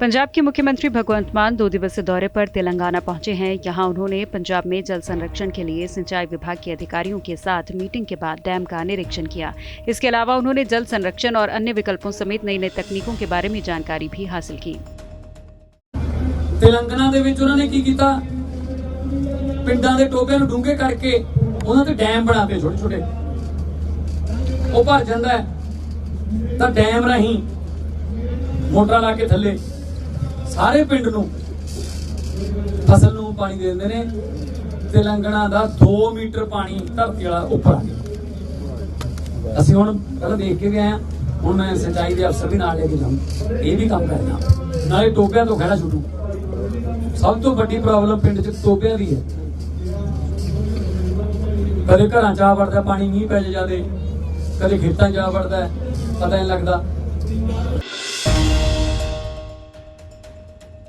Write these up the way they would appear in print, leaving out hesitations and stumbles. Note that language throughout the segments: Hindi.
पंजाब के मुख्यमंत्री भगवंत मान 2 दिवसीय दौरे पर तेलंगाना पहुंचे हैं। यहां उन्होंने पंजाब में जल संरक्षण के लिए सिंचाई विभाग के अधिकारियों के साथ मीटिंग के बाद डैम का निरीक्षण किया। इसके अलावा उन्होंने जल संरक्षण और अन्य विकल्पों समेत नई नई तकनीकों के बारे में जानकारी भी हासिल की। तेलंगाना ਦੇ ਵਿੱਚ ਉਹਨਾਂ ਨੇ ਕੀ ਕੀਤਾ, ਪਿੰਡਾਂ ਦੇ ਟੋਬਿਆਂ ਨੂੰ ਡੂੰਘੇ ਕਰਕੇ ਉਹਨਾਂ ਤੇ ਡੈਮ ਬਣਾਤੇ ਛੋਟੇ ਛੋਟੇ। ਉਹ ਭਰ ਜਾਂਦਾ ਹੈ ਤਾਂ ਡੈਮ ਰਾਹੀਂ ਮੋਟਰਾਂ ਲਾ ਕੇ ਥੱਲੇ ਸਾਰੇ ਪਿੰਡ ਨੂੰ ਫਸਲ ਨੂੰ ਪਾਣੀ ਦੇ ਦਿੰਦੇ ਨੇ। तेलंगाना ਦਾ 2 ਮੀਟਰ ਪਾਣੀ ਧਰਤੀ ਵਾਲਾ ਉੱਪਰ ਆ ਗਿਆ। ਅਸੀਂ ਹੁਣ ਪਹਿਲਾਂ ਦੇਖ ਕੇ ਗਏ ਆ, ਹੁਣ ਮੈਂ ਸਿੰਚਾਈ ਦੇ ਅਫਸਰ ਵੀ ਨਾਲ ਲੈ ਕੇ ਜਾਵਾਂ, ਇਹ ਵੀ ਕੰਮ ਕਰਨਾ, ਨਾਲੇ ਟੋਬਿਆਂ ਤੋਂ ਖੜਾ ਛੁੱਟੂ। ਸਭ ਤੋਂ ਵੱਡੀ ਪ੍ਰੋਬਲਮ ਪਿੰਡ 'ਚ ਟੋਬਿਆਂ ਦੀ ਹੈ। ਕਦੇ ਘਰਾਂ 'ਚ ਆ ਵੜਦਾ ਪਾਣੀ, ਮੀਂਹ ਪੈ ਜਾਦੇ, ਕਦੇ ਖੇਤਾਂ 'ਚ ਆ ਵੜਦਾ, ਪਤਾ ਨਹੀਂ ਲੱਗਦਾ।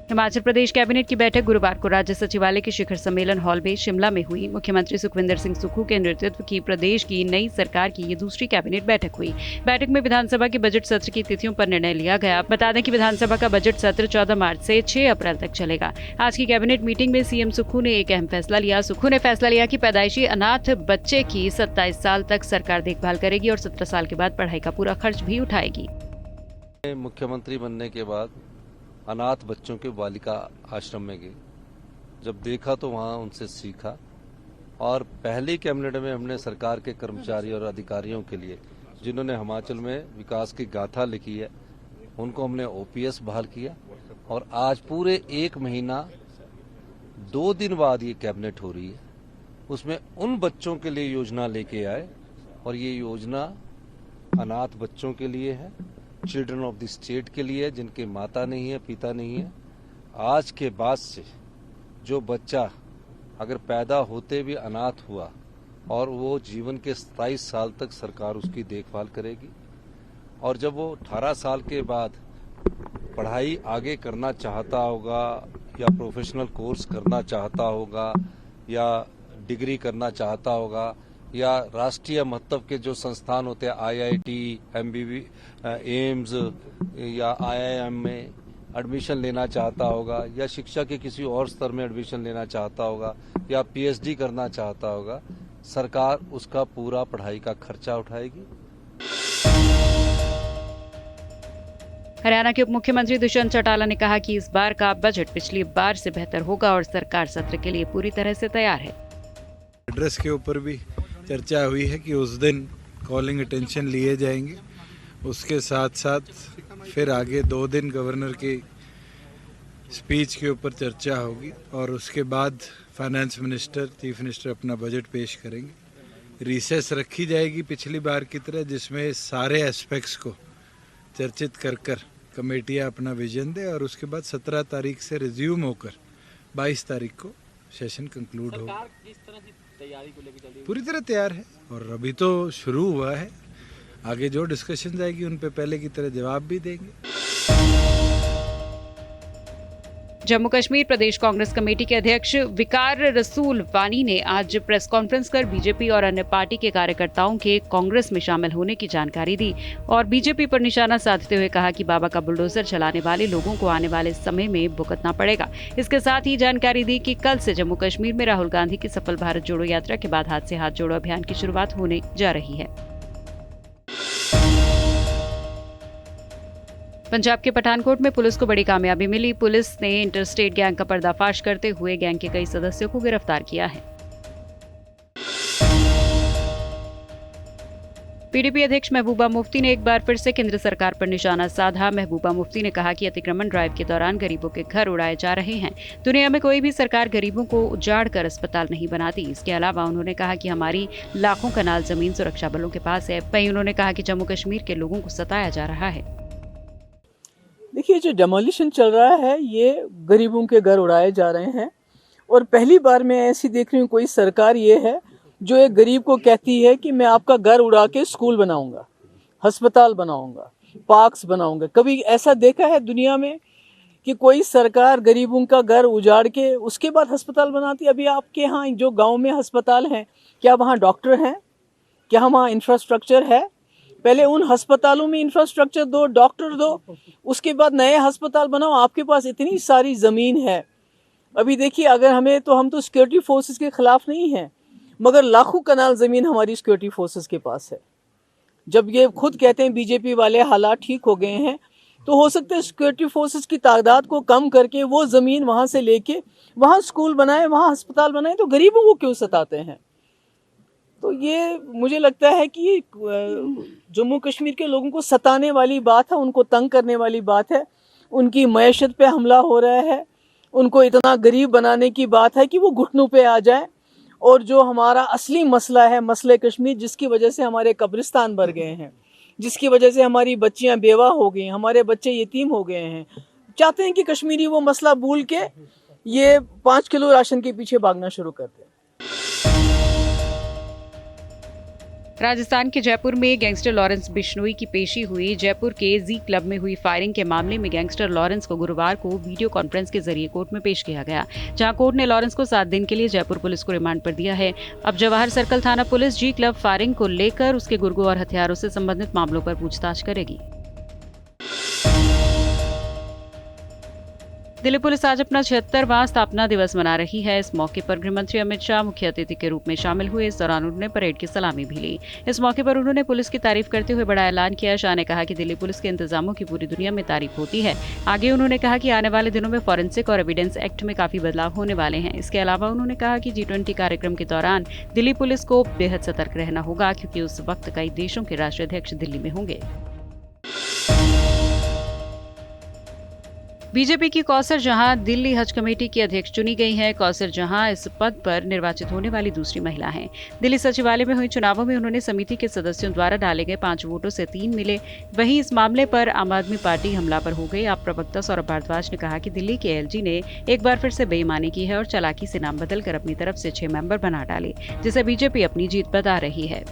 हिमाचल प्रदेश कैबिनेट की बैठक गुरुवार को राज्य सचिवालय के शिखर सम्मेलन हॉल में शिमला में हुई। मुख्यमंत्री सुखविंदर सिंह सुक्खू के नेतृत्व की प्रदेश की नई सरकार की ये दूसरी कैबिनेट बैठक हुई। बैठक में विधानसभा के बजट सत्र की तिथियों पर निर्णय लिया गया। बता दें कि विधानसभा का बजट सत्र 14 मार्च से 6 अप्रैल तक चलेगा। आज की कैबिनेट मीटिंग में सीएम सुक्खू ने एक अहम फैसला लिया। सुक्खू ने फैसला लिया कि पैदाइशी अनाथ बच्चे की 27 साल तक सरकार देखभाल करेगी और 17 साल के बाद पढ़ाई का पूरा खर्च भी उठाएगी। मुख्यमंत्री बनने के बाद अनाथ बच्चों के बालिका आश्रम में गए। जब देखा तो वहाँ उनसे सीखा, और पहली कैबिनेट में हमने सरकार के कर्मचारी और अधिकारियों के लिए जिन्होंने हिमाचल में विकास की गाथा लिखी है, उनको हमने ओपीएस बहाल किया। और आज पूरे 1 महीना 2 दिन बाद ये कैबिनेट हो रही है। उसमें उन बच्चों के लिए योजना लेके आए, और ये योजना अनाथ बच्चों के लिए है, चिल्ड्रन ऑफ द स्टेट के लिए, जिनके माता नहीं है, पिता नहीं है। आज के बाद से जो बच्चा अगर पैदा होते भी अनाथ हुआ और वो जीवन के 27 साल तक सरकार उसकी देखभाल करेगी, और जब वो 18 साल के बाद पढ़ाई आगे करना चाहता होगा या प्रोफेशनल कोर्स करना चाहता होगा या डिग्री करना चाहता होगा या राष्ट्रीय महत्व के जो संस्थान होते हैं IIT, MBB, एम्स या IIM में एडमिशन लेना चाहता होगा, या शिक्षा के किसी और स्तर में एडमिशन लेना चाहता होगा, या PhD करना चाहता होगा, सरकार उसका पूरा पढ़ाई का खर्चा उठाएगी। हरियाणा के उप मुख्यमंत्री दुष्यंत चौटाला ने कहा कि इस बार का बजट पिछली बार से बेहतर होगा और सरकार सत्र के लिए पूरी तरह से तैयार है। एड्रेस के ऊपर भी चर्चा हुई है कि उस दिन कॉलिंग अटेंशन लिए जाएंगे। उसके साथ साथ फिर आगे 2 दिन गवर्नर की स्पीच के ऊपर चर्चा होगी, और उसके बाद फाइनेंस मिनिस्टर, चीफ मिनिस्टर अपना बजट पेश करेंगे। रिसेस रखी जाएगी पिछली बार की तरह, जिसमें सारे एस्पेक्ट्स को चर्चित कर कमेटियाँ अपना विजन दे, और उसके बाद 17 तारीख से रिज्यूम होकर 22 तारीख को सेशन कंक्लूड होगा। पूरी तरह तैयार है, और अभी तो शुरू हुआ है। आगे जो डिस्कशन आएगी उन पे पहले की तरह जवाब भी देंगे। जम्मू कश्मीर प्रदेश कांग्रेस कमेटी के अध्यक्ष विकार रसूल वानी ने आज प्रेस कॉन्फ्रेंस कर बीजेपी और अन्य पार्टी के कार्यकर्ताओं के कांग्रेस में शामिल होने की जानकारी दी, और बीजेपी पर निशाना साधते हुए कहा कि बाबा का बुलडोजर चलाने वाले लोगों को आने वाले समय में भुगतना पड़ेगा। इसके साथ ही जानकारी दी कि कल से जम्मू कश्मीर में राहुल गांधी की सफल भारत जोड़ो यात्रा के बाद हाथ से हाथ जोड़ो अभियान की शुरुआत होने जा रही है। पंजाब के पठानकोट में पुलिस को बड़ी कामयाबी मिली। पुलिस ने इंटरस्टेट गैंग का पर्दाफाश करते हुए गैंग के कई सदस्यों को गिरफ्तार किया है। पीडीपी अध्यक्ष महबूबा मुफ्ती ने एक बार फिर से केंद्र सरकार पर निशाना साधा। महबूबा मुफ्ती ने कहा कि अतिक्रमण ड्राइव के दौरान गरीबों के घर उड़ाए जा रहे हैं। दुनिया में कोई भी सरकार गरीबों को उजाड़ कर अस्पताल नहीं बनाती। इसके अलावा उन्होंने कहा कि हमारी लाखों कनाल जमीन सुरक्षा बलों के पास है। वहीं उन्होंने कहा कि जम्मू कश्मीर के लोगों को सताया जा रहा है। देखिए, जो डेमोलिशन चल रहा है ये गरीबों के घर उड़ाए जा रहे हैं, और पहली बार मैं ऐसी देख रही हूँ कोई सरकार ये है जो एक गरीब को कहती है कि मैं आपका घर उड़ा के स्कूल बनाऊंगा, अस्पताल बनाऊंगा, पार्क्स बनाऊंगा। कभी ऐसा देखा है दुनिया में कि कोई सरकार गरीबों का घर उजाड़ के उसके बाद अस्पताल बनाती? अभी आपके यहाँ जो गाँव में अस्पताल हैं, क्या वहाँ डॉक्टर हैं? क्या वहाँ इंफ्रास्ट्रक्चर है? पहले उन अस्पतालों में इंफ्रास्ट्रक्चर दो, डॉक्टर दो, उसके बाद नए अस्पताल बनाओ। आपके पास इतनी सारी ज़मीन है। अभी देखिए, अगर हम तो सिक्योरिटी फोर्सेस के खिलाफ नहीं हैं, मगर लाखों कनाल ज़मीन हमारी सिक्योरिटी फोर्सेस के पास है। जब ये खुद कहते हैं बीजेपी वाले हालात ठीक हो गए हैं, तो हो सकता है सिक्योरिटी फोर्सेस की तादाद को कम करके वो ज़मीन वहाँ से लेके वहाँ स्कूल बनाए, वहाँ अस्पताल बनाए, तो गरीबों को क्यों सताते हैं? तो ये मुझे लगता है कि ये जम्मू कश्मीर के लोगों को सताने वाली बात है, उनको तंग करने वाली बात है, उनकी मईशत पे हमला हो रहा है, उनको इतना गरीब बनाने की बात है कि वो घुटनों पे आ जाए। और जो हमारा असली मसला है, मसले कश्मीर, जिसकी वजह से हमारे कब्रिस्तान भर गए हैं, जिसकी वजह से हमारी बच्चियां बेवा हो गई, हमारे बच्चे यतीम हो गए हैं, चाहते हैं कि कश्मीरी वो मसला भूल के ये 5 किलो राशन के पीछे भागना शुरू कर दें। राजस्थान के जयपुर में गैंगस्टर लॉरेंस बिश्नोई की पेशी हुई। जयपुर के जी क्लब में हुई फायरिंग के मामले में गैंगस्टर लॉरेंस को गुरुवार को वीडियो कॉन्फ्रेंस के जरिए कोर्ट में पेश किया गया, जहां कोर्ट ने लॉरेंस को 7 दिन के लिए जयपुर पुलिस को रिमांड पर दिया है। अब जवाहर सर्कल थाना पुलिस जी क्लब फायरिंग को लेकर उसके गुर्गों और हथियारों से संबंधित मामलों पर पूछताछ करेगी। दिल्ली पुलिस आज अपना 76वां स्थापना दिवस मना रही है। इस मौके पर गृह मंत्री अमित शाह मुख्य अतिथि के रूप में शामिल हुए। इस दौरान उन्होंने परेड की सलामी भी ली। इस मौके पर उन्होंने पुलिस की तारीफ करते हुए बड़ा ऐलान किया। शाह ने कहा कि दिल्ली पुलिस के इंतजामों की पूरी दुनिया में तारीफ होती है। आगे उन्होंने कहा कि आने वाले दिनों में फॉरेंसिक और एविडेंस एक्ट में काफी बदलाव होने वाले हैं। इसके अलावा उन्होंने कहा कि G20 कार्यक्रम के दौरान दिल्ली पुलिस को बेहद सतर्क रहना होगा, क्योंकि उस वक्त कई देशों के राष्ट्राध्यक्ष दिल्ली में होंगे। बीजेपी की कौसर जहां दिल्ली हज कमेटी की अध्यक्ष चुनी गई हैं। कौसर जहां इस पद पर निर्वाचित होने वाली दूसरी महिला हैं। दिल्ली सचिवालय में हुए चुनावों में उन्होंने समिति के सदस्यों द्वारा डाले गए 5 वोटों से 3 मिले। वहीं इस मामले पर आम आदमी पार्टी हमलावर हो गई। आप प्रवक्ता सौरभ भारद्वाज ने कहा कि दिल्ली के एलजी ने एक बार फिर से बेईमानी की है और चालाकी से नाम बदलकर अपनी तरफ से 6 मेंबर बना डाले, जिसे बीजेपी अपनी जीत बता रही है।